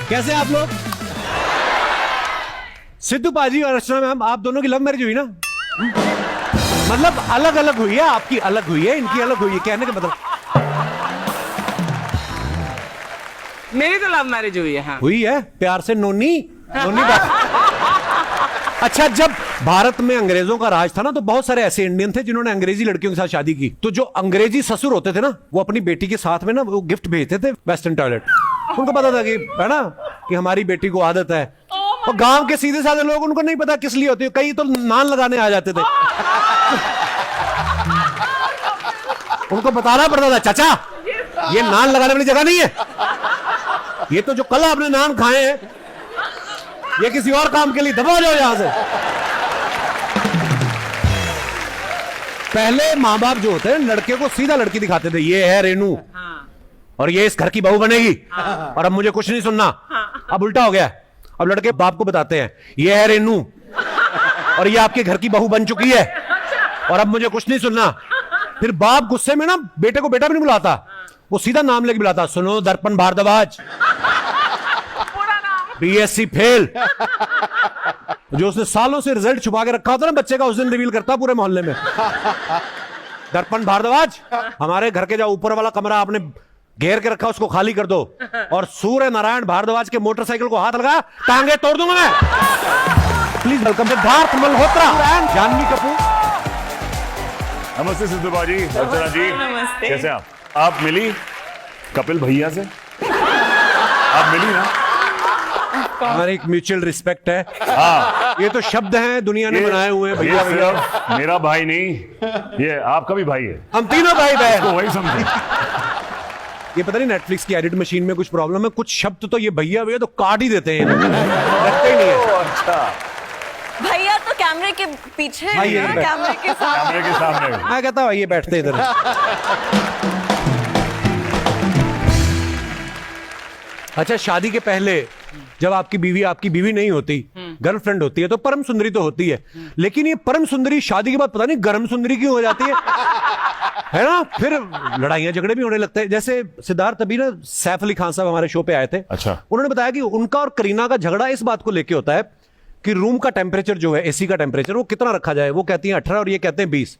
कैसे आप लोग? सिद्धू पाजी और अर्चना मैम, आप दोनों की लव मैरिज हुई ना? मतलब अलग अलग हुई है, आपकी अलग हुई है, इनकी अलग हुई है, कहने का मतलब। मेरी तो लव मैरिज हुई है। हाँ। हुई है प्यार से, नोनी नोनी बात। अच्छा, जब भारत में अंग्रेजों का राज था ना, तो बहुत सारे ऐसे इंडियन थे जिन्होंने अंग्रेजी लड़कियों के साथ शादी की। तो जो अंग्रेजी ससुर होते थे ना, वो अपनी बेटी के साथ में ना वो गिफ्ट भेजते थे, वेस्टर्न टॉयलेट। उनको पता था कि है ना कि हमारी बेटी को आदत है। और गांव के सीधे साधे लोग, उनको नहीं पता किस लिए होती है, कई तो नान लगाने आ जाते थे। उनको बताना पड़ता था, चाचा ये नान लगाने वाली जगह नहीं है, ये तो जो कल आपने नान खाए हैं ये किसी और काम के लिए, दबा जाओ यहां से। पहले मां बाप जो होते हैं लड़के को सीधा लड़की दिखाते थे, ये है रेनू और ये इस घर की बहू बनेगी और अब मुझे कुछ नहीं सुनना। अब उल्टा हो गया, अब लड़के बाप को बताते हैं, ये है रेनू और ये आपके घर की बहू बन चुकी है और अब मुझे कुछ नहीं सुनना। फिर बाप गुस्से में ना बेटे को बेटा भी नहीं बुलाता, वो सीधा नाम लेके बुलाता, सुनो दर्पण भारद्वाज, बीएससी फेल। जो उसने सालों से रिजल्ट छुपा के रखा होता ना बच्चे का, उस दिन रिवील करता पूरे मोहल्ले में। दर्पण भारद्वाज, हमारे घर के जो ऊपर वाला कमरा आपने घेर के रखा उसको खाली कर दो और सूर्य नारायण भारद्वाज के मोटरसाइकिल को हाथ लगा, टांगे तोड़ दूंगा मैं। Please welcome Siddharth Malhotra, Janhvi Kapoor. नमस्ते सिद्धू बाजी, अर्चना जी, नमस्ते। कैसे आप मिली कपिल भैया से? आप मिली ना? हमारी एक म्यूचुअल रिस्पेक्ट है। हाँ, ये तो शब्द हैं दुनिया ने बनाए हुए हैं भैया ये भैया। सिर्फ मेरा भाई नहीं, ये आपका भी भाई है। हम तीनों भाई बहन। तो वही समझे। ये पता नहीं नेटफ्लिक्स की एडिट मशीन में कुछ प्रॉब्लम है, कुछ शब्द तो ये भैया भैया तो काट ही देते हैं, रखते ही नहीं है। अच्छा, भैया तो कैमरे के पीछे है भाई ना, है। कैमरे के सामने। कैमरे के सामने। मैं कहता हूँ ये बैठते इधर। अच्छा, शादी के पहले जब आपकी बीवी नहीं होती, गर्लफ्रेंड होती है, तो परम सुंदरी तो होती है, लेकिन ये परम सुंदरी शादी के बाद पता नहीं गर्म सुंदरी क्यों हो जाती है ना? फिर लड़ाइयां झगड़े भी होने लगते हैं। जैसे सिद्धार्थ अभी ना सैफ अली खान साहब हमारे शो पे आए थे। अच्छा। उन्होंने बताया कि उनका और करीना का झगड़ा इस बात को लेके होता है कि रूम का टेम्परेचर जो है, एसी का टेम्परेचर, वो कितना रखा जाए। वो कहती है 18 और ये कहते हैं 20।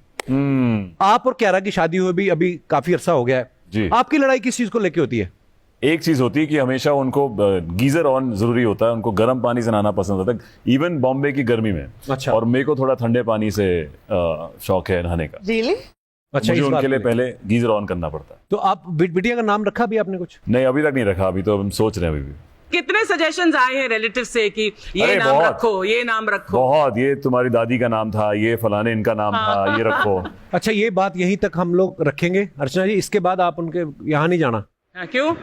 आप और क्यारा की शादी हुई भी अभी काफी अरसा हो गया है जी। आपकी लड़ाई किस चीज को लेके होती है? एक चीज होती है कि हमेशा उनको गीजर ऑन जरूरी होता है, उनको गर्म पानी से नहाना पसंद होता है, इवन बॉम्बे की गर्मी में। अच्छा। और मेरे को थोड़ा ठंडे पानी से शौक है नहाने का। Really? अच्छा, मुझे इस बात उनके लिए को पहले गीजर ऑन करना पड़ता है। तो आप बिटिया का नाम रखा भी आपने कुछ? नहीं, अभी तक नहीं रखा, अभी तो हम सोच रहे हैं अभी भी। कितने सजेशंस आए हैं रिलेटिव से कि ये अरे नाम बहुत। रखो, ये नाम रखो। बहुत, ये तुम्हारी दादी का नाम था, ये फलाने इनका नाम था, ये रखो। अच्छा, ये बात यहीं तक हम लोग रखेंगे अर्चना जी, इसके बाद आप उनके यहाँ नहीं जाना? हाँ, क्यों?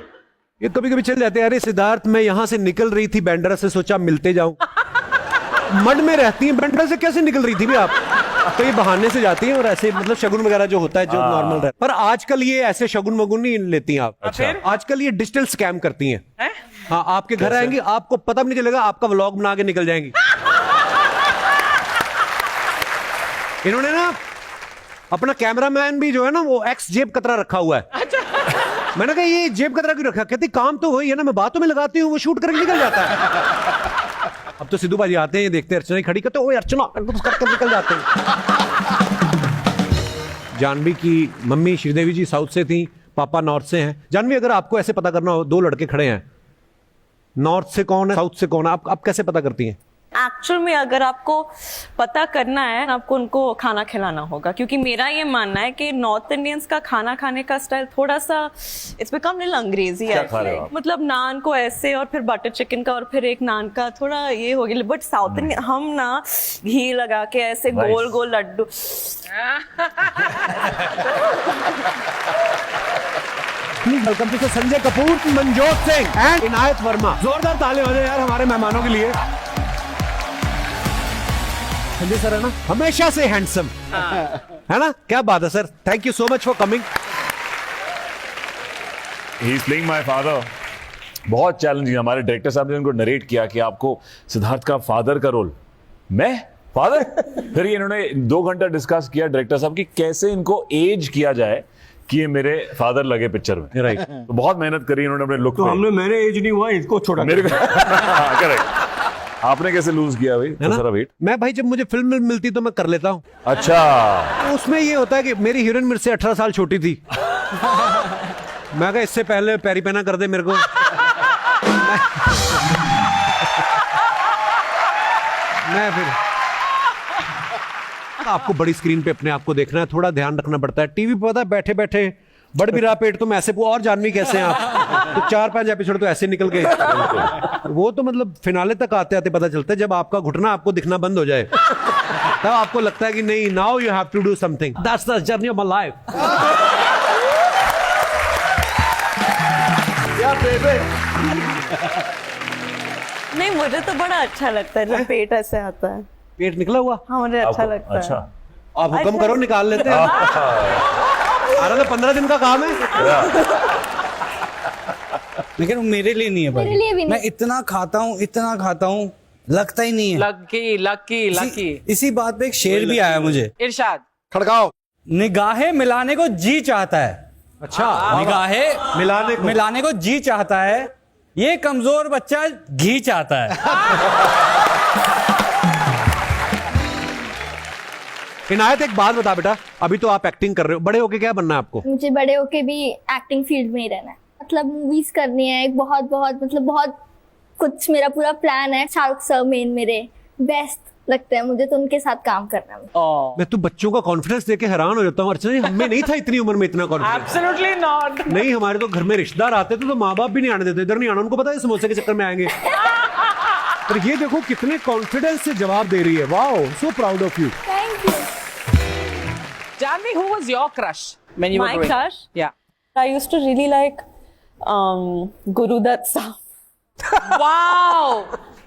ये कभी कभी चल जाते हैं, अरे सिद्धार्थ मैं यहाँ से निकल रही थी बैंड्रा से, सोचा मिलते जाऊं। मड में रहती हैं, बैंड्रा से कैसे निकल रही थी भी आप? तो ये बहाने से जाती हैं और ऐसे मतलब शगुन वगैरह जो होता है जो नॉर्मल रहता है। पर आजकल ये ऐसे शगुन वगुन नहीं लेती हैं आप। अच्छा। आजकल ये डिजिटल स्कैम करती हैं। है? हाँ, आपके घर आएंगी, आपको पता भी नहीं चलेगा, आपका व्लॉग बना के निकल जाएंगी। इन्होंने ना अपना कैमरामैन भी जो है ना वो एक्स जेब कतरा रखा हुआ है। मैंने कहा ये जेब कतरा क्यों रखा? कहती काम तो वही है ना, मैं बातों में लगाती हूँ, वो शूट करके निकल जाता है। अब तो सिद्धू बाजी आते हैं, देखते हैं अर्चना खड़ी करते, ओए अर्चना करके निकल जाते हैं। जानवी की मम्मी श्रीदेवी जी साउथ से थी, पापा नॉर्थ से हैं। जानवी, अगर आपको ऐसे पता करना हो, दो लड़के खड़े हैं, नॉर्थ से कौन है, साउथ से कौन है, आप कैसे पता करती हैं? एक्चुअल में अगर आपको पता करना है, आपको उनको खाना खिलाना होगा, क्योंकि मेरा ये मानना है कि नॉर्थ इंडियंस का खाना खाने का स्टाइल थोड़ा सा इट्स बिकम लिटिल अंग्रेजी क्या है। खा रहे हो आप? मतलब नान को ऐसे और फिर बटर चिकन का और फिर एक नान का, थोड़ा ये हो गया। बट साउथ इंडियन हम ना घी लगा के ऐसे Nice. गोल गोल लड्डू। Welcome to Sanjay Kapoor, Manjot Singh and Inayat Verma. जोरदार ताली हो जाए यार हमारे मेहमानों के लिए। संजय सर है ना हमेशा से हैंडसम, है ना? क्या बात है sir, thank you so much for coming. He is playing my father. बहुत चैलेंजिंग। हमारे डायरेक्टर साहब ने उनको नरेट किया कि आपको सिद्धार्थ का फादर का रोल। मैं फादर? फिर इन्होंने 2 घंटा डिस्कस किया डायरेक्टर साहब की कैसे इनको एज किया जाए कि ये मेरे फादर लगे पिक्चर में। राइट। तो बहुत मेहनत करी इन्होंने अपने लुक पे। मेरे एज नहीं हुआ, इसको छोटा मेरे को करेक्ट। आपने कैसे लूज किया भाई है ना? सारा वेट? मैं भाई जब मुझे फिल्म मिलती तो मैं कर लेता हूँ। अच्छा। तो उसमें ये होता है कि मेरी हीरोइन मेरे से 18 साल छोटी थी। मैं कहा इससे पहले पैरी पहना कर दे मेरे को। मैं फिर आपको बड़ी स्क्रीन पे अपने आप को देखना है, थोड़ा ध्यान रखना पड़ता है। टीवी पे पता है बैठे बैठे बढ़ भी रहा पेट तो मैं ऐसे और जानवी कैसे हैं आप, तो 4-5 एपिसोड तो ऐसे निकल गए। वो तो मतलब फिनाले तक आते आते पता चलता है, जब आपका घुटना आपको दिखना बंद हो जाए तब आपको लगता है कि नहीं, now you have to do something, that's the journey of my life. नहीं, मुझे तो बड़ा अच्छा लगता है जब पेट ऐसे आता है। पेट निकला हुआ? हाँ, मुझे अच्छा लगता है। अच्छा। आप हुक्म करो, निकाल लेते हैं। अरे तो 15 दिन का काम है। लेकिन मेरे लिए नहीं है भाई। मेरे लिए भी नहीं। मैं इतना खाता हूँ लगता ही नहीं है। Lucky lucky lucky. इसी बात पे एक शेर भी आया मुझे, इरशाद। खड़काओ। निगाहें मिलाने को जी चाहता है। अच्छा, निगाहें मिलाने को जी चाहता है, ये कमजोर बच्चा घी चाहता है। इनायत एक बात बता बेटा, अभी तो आप एक्टिंग कर रहे हो, बड़े होके क्या बनना है आपको? मुझे बड़े होके भी एक्टिंग फील्ड में ही रहना है। मतलब मूवीज करनी है, एक बहुत बहुत कुछ मेरा पूरा प्लान है। शाहरुख सर मेन मेरे बेस्ट लगते हैं मुझे, तो उनके साथ काम करना है। मैं तो बच्चों का कॉन्फिडेंस देके हैरान हो जाता हूँ। अर्चना, हमें नहीं था इतनी उम्र में इतना कॉन्फिडेंस। Absolutely not. नहीं, हमारे तो घर में रिश्तेदार आते थे तो माँ बाप भी नहीं आने देते, इधर नहीं आना, उनको पता है समोसे के चक्कर में आएंगे। पर ये देखो कितने कॉन्फिडेंस से जवाब दे रही है। Wow, so proud of you. Thank you. Janvi, who was your crush when you were My growing up? crush? Yeah. I used to really like Guru Dutt Saab. Wow.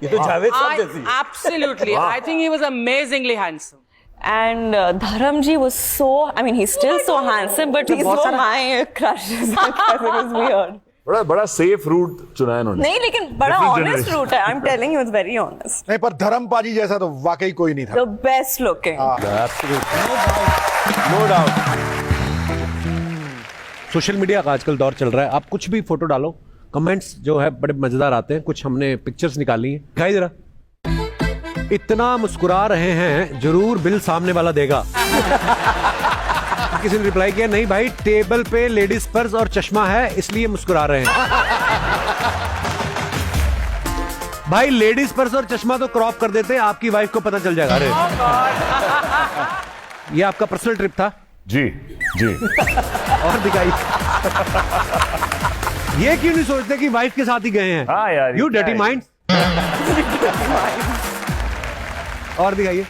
ये तो जावेद साहब जैसी। Absolutely. I think he was amazingly handsome. And Dharamji was so, I mean, he's still so handsome, but he's so my crush. It was weird. बड़ा safe root चुना है इन्होंने। नहीं, लेकिन बड़ा Different honest generation. route है. I'm telling you, it's very honest. नहीं, पर धर्मपाजी जैसा तो वाकई कोई नहीं था। The best looking. No doubt. Social media का आजकल दौर चल रहा है, आप कुछ भी फोटो डालो, कमेंट्स जो है बड़े मजेदार आते हैं। कुछ हमने पिक्चर्स निकाली हैं, दिखाई जरा। इतना मुस्कुरा रहे हैं, जरूर बिल सामने वाला देगा। किसी ने रिप्लाई किया, नहीं भाई, टेबल पे लेडीज पर्स और चश्मा है इसलिए मुस्कुरा रहे हैं। भाई लेडीज पर्स और चश्मा तो क्रॉप कर देते, आपकी वाइफ को पता चल जाएगा। अरे ये आपका पर्सनल ट्रिप था? जी जी। और दिखाइए। ये क्यों नहीं सोचते कि वाइफ के साथ ही गए हैं? हाँ यार, यू क्या डर्टी है? माइंड। और दिखाइए।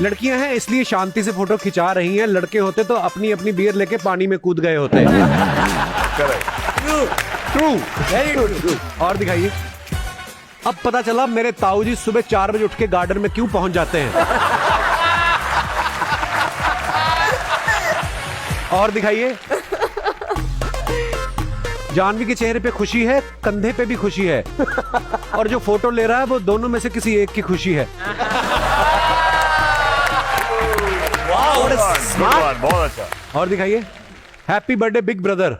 लड़कियां हैं इसलिए शांति से फोटो खिंचा रही हैं, लड़के होते तो अपनी अपनी बियर लेके पानी में कूद गए होते। True, very true. और दिखाइए। अब पता चला मेरे ताऊ जी सुबह 4 बजे उठ के गार्डन में क्यों पहुंच जाते हैं। और दिखाइए। जानवी के चेहरे पे खुशी है, कंधे पे भी खुशी है, और जो फोटो ले रहा है वो दोनों में से किसी एक की खुशी है। बहुत अच्छा। और दिखाइए। Happy birthday big brother.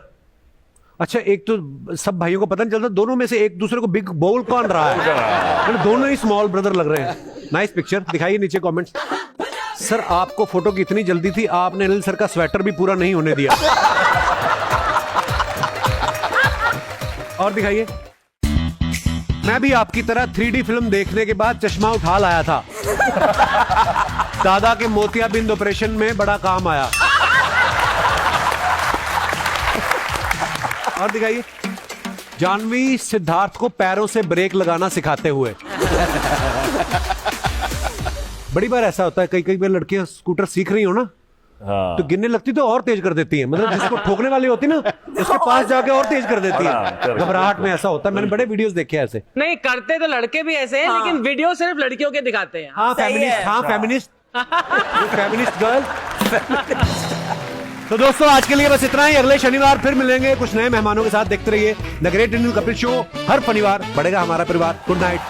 अच्छा, एक तो सब भाइयों को पता नहीं चलता दोनों में से एक दूसरे को बिग बोल कौन रहा है, मतलब दोनों ही स्मॉल ब्रदर लग रहे हैं। Nice picture. दिखाइए नीचे कमेंट्स। सर आपको फोटो की इतनी जल्दी थी, आपने अनिल सर का स्वेटर भी पूरा नहीं होने दिया। और दिखाइए। मैं भी आपकी तरह 3D फिल्म देखने के बाद चश्मा उठा लाया था। दादा के मोतियाबिंद ऑपरेशन में बड़ा काम आया। और दिखाइए। जानवी सिद्धार्थ को पैरों से ब्रेक लगाना सिखाते हुए। बड़ी बार ऐसा होता है, कई बार लड़कियां स्कूटर सीख रही हो ना, हाँ। तो गिरने लगती तो और तेज कर देती है, मतलब जिसको ठोकने वाली होती ना उसके पास जाके और तेज कर देती है। घबराहट में ऐसा होता है, मैंने बड़े वीडियोस देखे ऐसे। नहीं करते तो लड़के भी ऐसे हैं, लेकिन वीडियो सिर्फ लड़कियों के दिखाते हैं। हाँ, फेमिनिस्ट। हाँ, फेमिनिस्ट। Feminist girl. तो दोस्तों आज के लिए बस इतना ही। अगले शनिवार फिर मिलेंगे कुछ नए मेहमानों के साथ। देखते रहिए the great Indian Kapil show. हर शनिवार बढ़ेगा हमारा परिवार। Good night.